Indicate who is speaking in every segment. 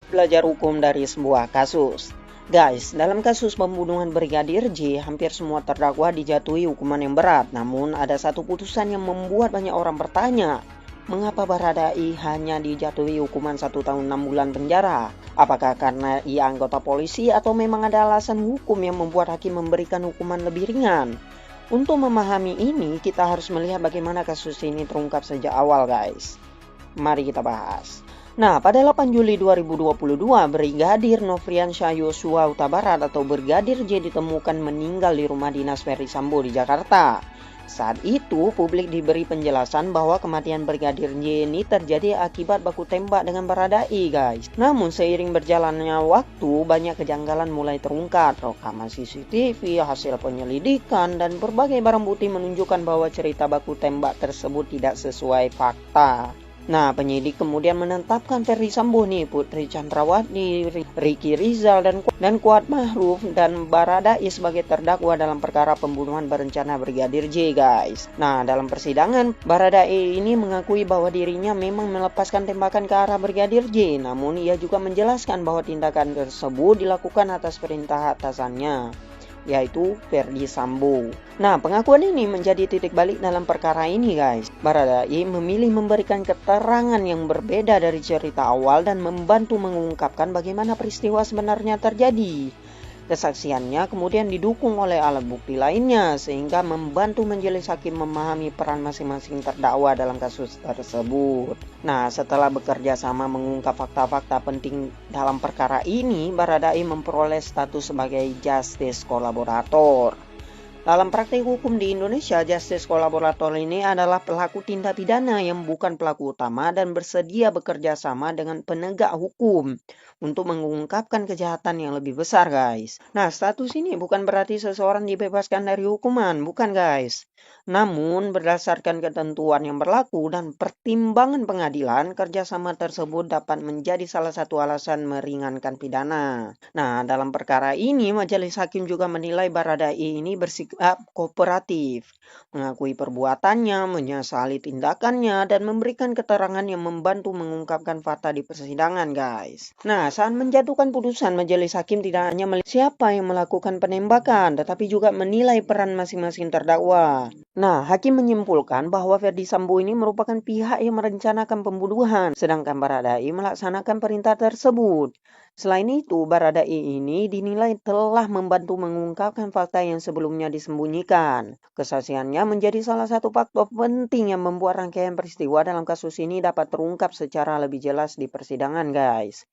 Speaker 1: Belajar hukum dari sebuah kasus. Guys, dalam kasus pembunuhan Brigadir J, hampir semua terdakwa dijatuhi hukuman yang berat. Namun, ada satu putusan yang membuat banyak orang bertanya, mengapa Baradae hanya dijatuhi hukuman 1 tahun 6 bulan penjara? Apakah karena ia anggota polisi atau memang ada alasan hukum yang membuat hakim memberikan hukuman lebih ringan? Untuk memahami ini, kita harus melihat bagaimana kasus ini terungkap sejak awal, guys. Mari kita bahas. Nah, pada 8 Juli 2022, Brigadir Nofriansyah Yosua Huta Barat atau Brigadir J ditemukan meninggal di rumah dinas Ferdy Sambo di Jakarta. Saat itu, publik diberi penjelasan bahwa kematian Brigadir J ini terjadi akibat baku tembak dengan Baradae, guys. Namun, seiring berjalannya waktu, banyak kejanggalan mulai terungkap. Rekaman CCTV, hasil penyelidikan, dan berbagai barang bukti menunjukkan bahwa cerita baku tembak tersebut tidak sesuai fakta. Nah, penyidik kemudian menetapkan Ferdy Sambo nih, Putri Chandrawati, Ricky Rizal, dan Kuat Ma'ruf dan Baradae sebagai terdakwa dalam perkara pembunuhan berencana Brigadir J, guys. Nah, dalam persidangan, Baradae ini mengakui bahwa dirinya memang melepaskan tembakan ke arah Brigadir J, namun ia juga menjelaskan bahwa tindakan tersebut dilakukan atas perintah atasannya, yaitu Ferdy Sambo. Nah, pengakuan ini menjadi titik balik dalam perkara ini, guys. Baradae memilih memberikan keterangan yang berbeda dari cerita awal dan membantu mengungkapkan bagaimana peristiwa sebenarnya terjadi. Kesaksiannya kemudian didukung oleh alat bukti lainnya sehingga membantu majelis hakim memahami peran masing-masing terdakwa dalam kasus tersebut. Nah, setelah bekerja sama mengungkap fakta-fakta penting dalam perkara ini, Baradae memperoleh status sebagai justice kolaborator. Dalam praktik hukum di Indonesia, justice kolaborator ini adalah pelaku tindak pidana yang bukan pelaku utama dan bersedia bekerja sama dengan penegak hukum untuk mengungkapkan kejahatan yang lebih besar, guys. Nah, status ini bukan berarti seseorang dibebaskan dari hukuman, bukan, guys. Namun, berdasarkan ketentuan yang berlaku dan pertimbangan pengadilan, kerjasama tersebut dapat menjadi salah satu alasan meringankan pidana. Nah, dalam perkara ini, majelis hakim juga menilai Baradae ini bersikap kooperatif, mengakui perbuatannya, menyesali tindakannya, dan memberikan keterangan yang membantu mengungkapkan fakta di persidangan, guys. Nah, saat menjatuhkan putusan, majelis hakim tidak hanya melihat siapa yang melakukan penembakan, tetapi juga menilai peran masing-masing terdakwa. Nah, hakim menyimpulkan bahwa Ferdy Sambo ini merupakan pihak yang merencanakan pembunuhan, sedangkan Baradae melaksanakan perintah tersebut. Selain itu, Baradae ini dinilai telah membantu mengungkapkan fakta yang sebelumnya disembunyikan. Kesaksiannya menjadi salah satu faktor penting yang membuat rangkaian peristiwa dalam kasus ini dapat terungkap secara lebih jelas di persidangan, guys.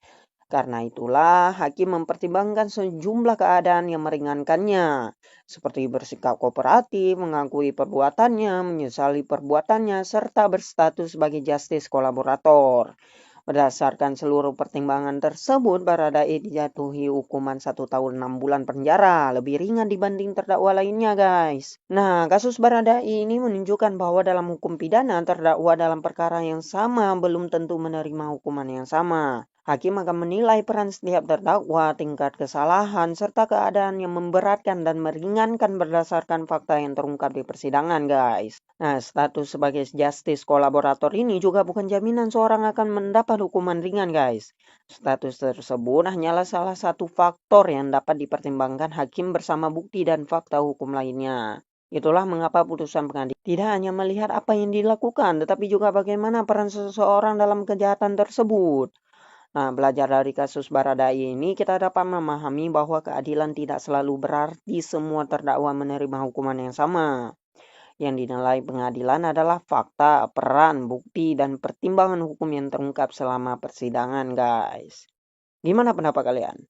Speaker 1: Karena itulah, hakim mempertimbangkan sejumlah keadaan yang meringankannya, seperti bersikap kooperatif, mengakui perbuatannya, menyesali perbuatannya, serta berstatus sebagai justice kolaborator. Berdasarkan seluruh pertimbangan tersebut, Baradae dijatuhi hukuman 1 tahun 6 bulan penjara, lebih ringan dibanding terdakwa lainnya, guys. Nah, kasus Baradae ini menunjukkan bahwa dalam hukum pidana, terdakwa dalam perkara yang sama belum tentu menerima hukuman yang sama. Hakim akan menilai peran setiap terdakwa, tingkat kesalahan, serta keadaan yang memberatkan dan meringankan berdasarkan fakta yang terungkap di persidangan, guys. Nah, status sebagai justice kolaborator ini juga bukan jaminan seorang akan mendapat hukuman ringan, guys. Status tersebut hanyalah salah satu faktor yang dapat dipertimbangkan hakim bersama bukti dan fakta hukum lainnya. Itulah mengapa putusan pengadilan tidak hanya melihat apa yang dilakukan, tetapi juga bagaimana peran seseorang dalam kejahatan tersebut. Nah, belajar dari kasus Baradae ini, kita dapat memahami bahwa keadilan tidak selalu berarti semua terdakwa menerima hukuman yang sama. Yang dinilai pengadilan adalah fakta, peran, bukti, dan pertimbangan hukum yang terungkap selama persidangan, guys. Gimana pendapat kalian?